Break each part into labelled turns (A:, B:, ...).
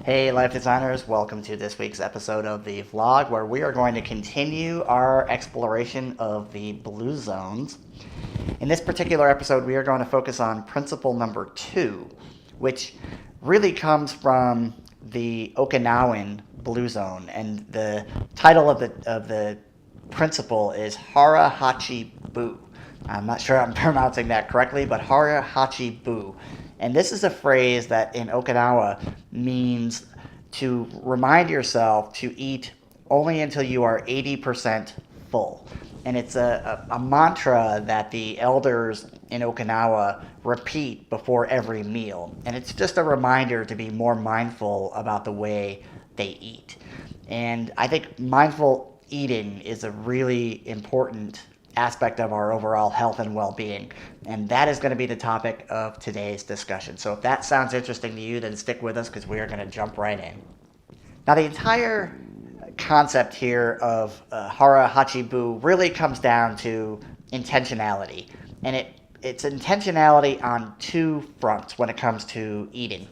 A: Hey Life Designers, welcome to this week's episode of the vlog where we are going to continue our exploration of the blue zones. In this particular episode, we are going to focus on principle number 2, which really comes from the Okinawan blue zone, and the title of the principle is Hara Hachi. I'm not sure I'm pronouncing that correctly, but Hara Hachi. And this is a phrase that in Okinawa means to remind yourself to eat only until you are 80% full. And it's a mantra that the elders in Okinawa repeat before every meal. And it's just a reminder to be more mindful about the way they eat. And I think mindful eating is a really important aspect of our overall health and well-being, and that is going to be the topic of today's discussion. So if that sounds interesting to you, then stick with us because we are going to jump right in. Now, the entire concept here of Hara Hachi really comes down to intentionality, and it's intentionality on two fronts when it comes to eating.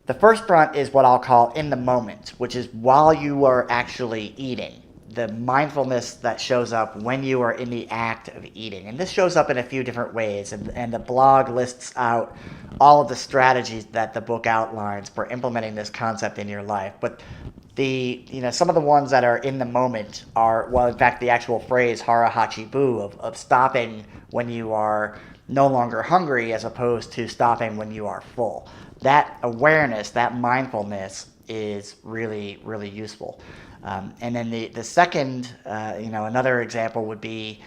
A: The first front is what I'll call in the moment, which is while you are actually eating. The mindfulness that shows up when you are in the act of eating. And this shows up in a few different ways, and the blog lists out all of the strategies that the book outlines for implementing this concept in your life. But some of the ones that are in the moment are, well, in fact, the actual phrase Hara Hachi of stopping when you are no longer hungry as opposed to stopping when you are full. That awareness, that mindfulness is really, really useful. And then the second, another example would be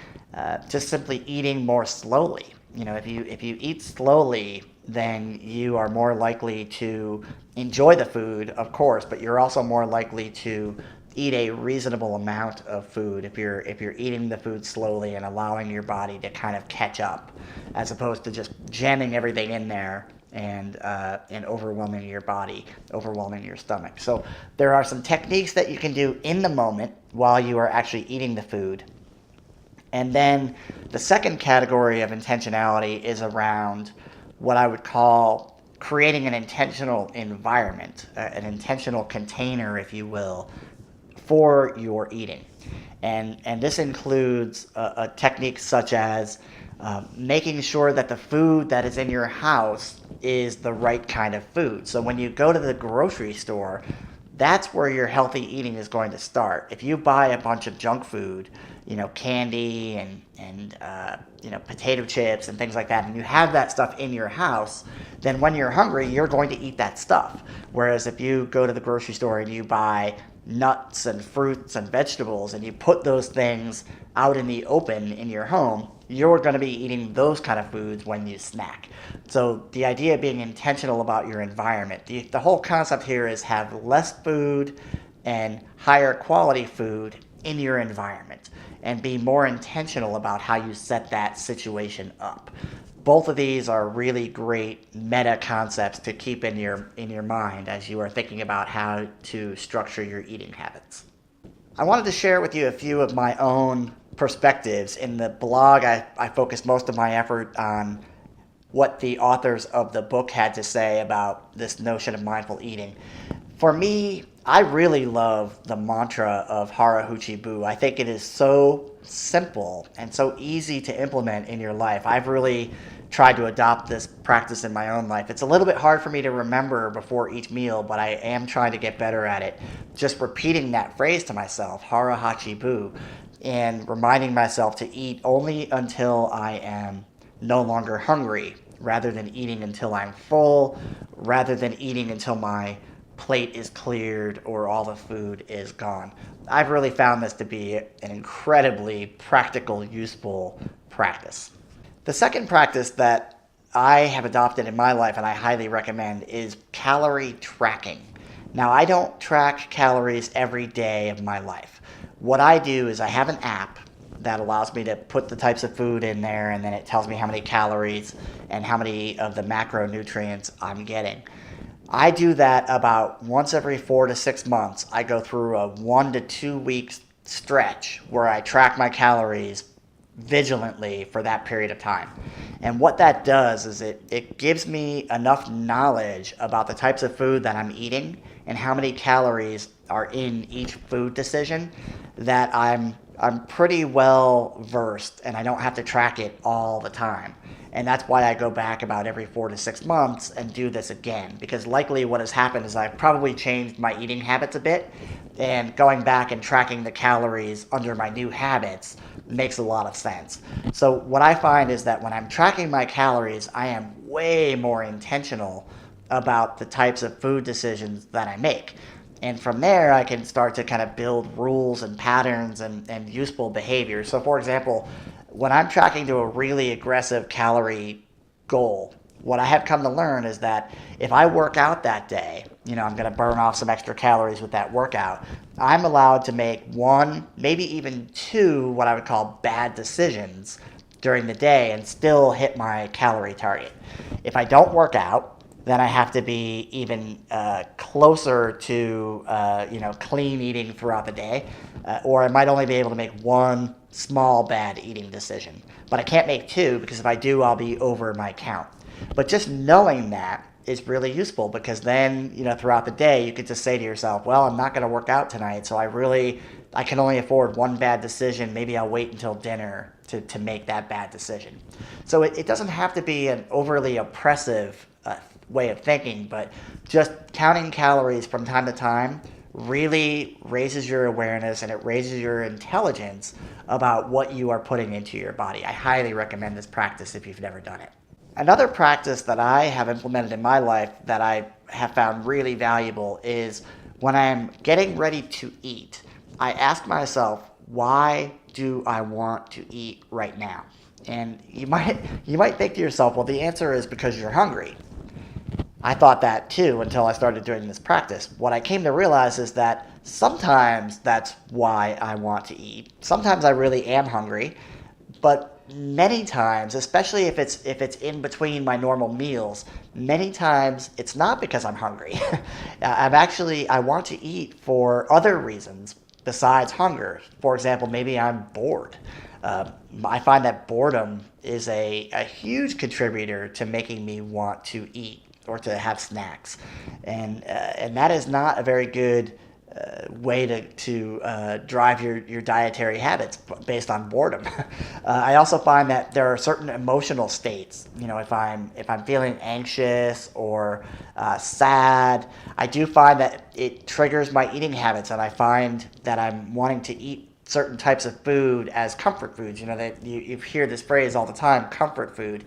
A: just simply eating more slowly. If you eat slowly, then you are more likely to enjoy the food, of course, but you're also more likely to eat a reasonable amount of food if you're eating the food slowly and allowing your body to kind of catch up, as opposed to just jamming everything in there and overwhelming your body, overwhelming your stomach. So there are some techniques that you can do in the moment while you are actually eating the food. And then the second category of intentionality is around what I would call creating an intentional environment, an intentional container, if you will, for your eating. And this includes a technique such as making sure that the food that is in your house is the right kind of food. So when you go to the grocery store, that's where your healthy eating is going to start. If you buy a bunch of junk food, candy and potato chips and things like that, and you have that stuff in your house, then when you're hungry, you're going to eat that stuff. Whereas if you go to the grocery store and you buy nuts and fruits and vegetables and you put those things out in the open in your home, you're going to be eating those kind of foods when you snack. So the idea of being intentional about your environment, the whole concept here is have less food and higher quality food in your environment, and be more intentional about how you set that situation up. Both of these are really great meta concepts to keep in your mind as you are thinking about how to structure your eating habits. I wanted to share with you a few of my own perspectives. In the blog, I focused most of my effort on what the authors of the book had to say about this notion of mindful eating. For me, I really love the mantra of Hara Hachi. I think it is so simple and so easy to implement in your life. I've really tried to adopt this practice in my own life. It's a little bit hard for me to remember before each meal, but I am trying to get better at it. Just repeating that phrase to myself, Hara Hachi, and reminding myself to eat only until I am no longer hungry, rather than eating until I'm full, rather than eating until my plate is cleared or all the food is gone. I've really found this to be an incredibly practical, useful practice. The second practice that I have adopted in my life and I highly recommend is calorie tracking. Now, I don't track calories every day of my life. What I do is I have an app that allows me to put the types of food in there, and then it tells me how many calories and how many of the macronutrients I'm getting. I do that about once every 4 to 6 months. I go through a 1 to 2 week stretch where I track my calories vigilantly for that period of time. And what that does is it gives me enough knowledge about the types of food that I'm eating and how many calories are in each food decision that I'm pretty well versed, and I don't have to track it all the time. And that's why I go back about every 4 to 6 months and do this again, because likely what has happened is I've probably changed my eating habits a bit, and going back and tracking the calories under my new habits makes a lot of sense. So what I find is that when I'm tracking my calories, I am way more intentional about the types of food decisions that I make. And from there, I can start to kind of build rules and patterns and useful behaviors. So, for example, when I'm tracking to a really aggressive calorie goal, what I have come to learn is that if I work out that day, I'm going to burn off some extra calories with that workout. I'm allowed to make one, maybe even two, what I would call bad decisions during the day and still hit my calorie target. If I don't work out, then I have to be even closer to clean eating throughout the day, or I might only be able to make one small bad eating decision. But I can't make two, because if I do, I'll be over my count. But just knowing that is really useful, because then throughout the day you could just say to yourself, well, I'm not going to work out tonight, so I can only afford one bad decision. Maybe I'll wait until dinner to make that bad decision. So it doesn't have to be an overly oppressive way of thinking, but just counting calories from time to time really raises your awareness, and it raises your intelligence about what you are putting into your body. I highly recommend this practice if you've never done it. Another practice that I have implemented in my life that I have found really valuable is when I'm getting ready to eat, I ask myself, why do I want to eat right now? And you might think to yourself, well, the answer is because you're hungry. I thought that too until I started doing this practice. What I came to realize is that sometimes that's why I want to eat. Sometimes I really am hungry, but many times, especially if it's in between my normal meals, many times it's not because I'm hungry. I want to eat for other reasons besides hunger. For example, maybe I'm bored. I find that boredom is a huge contributor to making me want to eat or to have snacks, and that is not a very good way to drive your dietary habits based on boredom. I also find that there are certain emotional states. If I'm feeling anxious or sad, I do find that it triggers my eating habits, and I find that I'm wanting to eat certain types of food as comfort foods. You hear this phrase all the time, comfort food.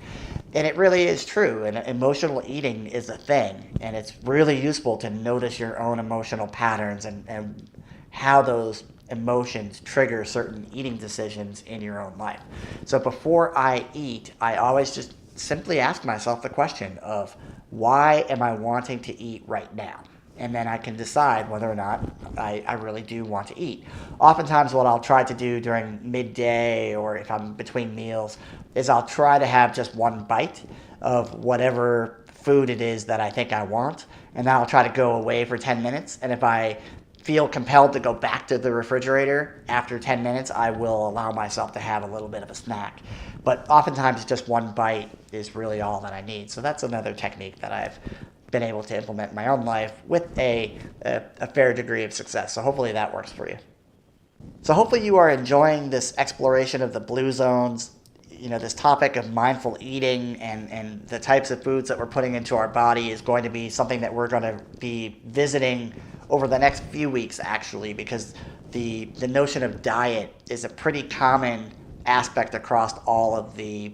A: And it really is true. And emotional eating is a thing. And it's really useful to notice your own emotional patterns and how those emotions trigger certain eating decisions in your own life. So before I eat, I always just simply ask myself the question of, why am I wanting to eat right now? And then I can decide whether or not I really do want to eat. Oftentimes what I'll try to do during midday, or if I'm between meals, is I'll try to have just one bite of whatever food it is that I think I want, and then I'll try to go away for 10 minutes. And if I feel compelled to go back to the refrigerator after 10 minutes, I will allow myself to have a little bit of a snack. But oftentimes just one bite is really all that I need. So that's another technique that I've been able to implement in my own life with a fair degree of success. So hopefully that works for you. So hopefully you are enjoying this exploration of the blue zones, this topic of mindful eating and the types of foods that we're putting into our body is going to be something that we're going to be visiting over the next few weeks, actually, because the notion of diet is a pretty common aspect across all of the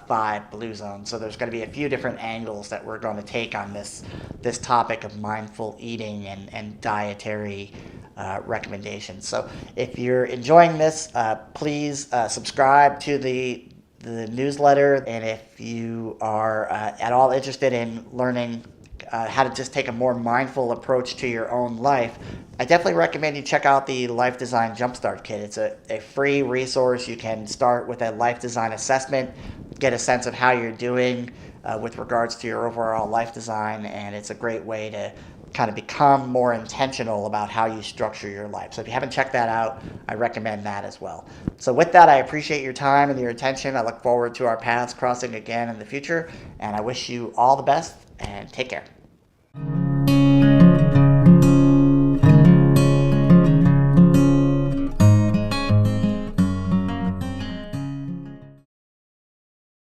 A: 5 blue zones. So there's going to be a few different angles that we're going to take on this topic of mindful eating and dietary recommendations. So if you're enjoying this, please subscribe to the newsletter. And if you are at all interested in learning how to just take a more mindful approach to your own life, I definitely recommend you check out the Life Design Jumpstart Kit. It's a free resource. You can start with a life design assessment, get a sense of how you're doing with regards to your overall life design, and it's a great way kind of become more intentional about how you structure your life. So if you haven't checked that out, I recommend that as well. So with that, I appreciate your time and your attention. I look forward to our paths crossing again in the future, and I wish you all the best and take care.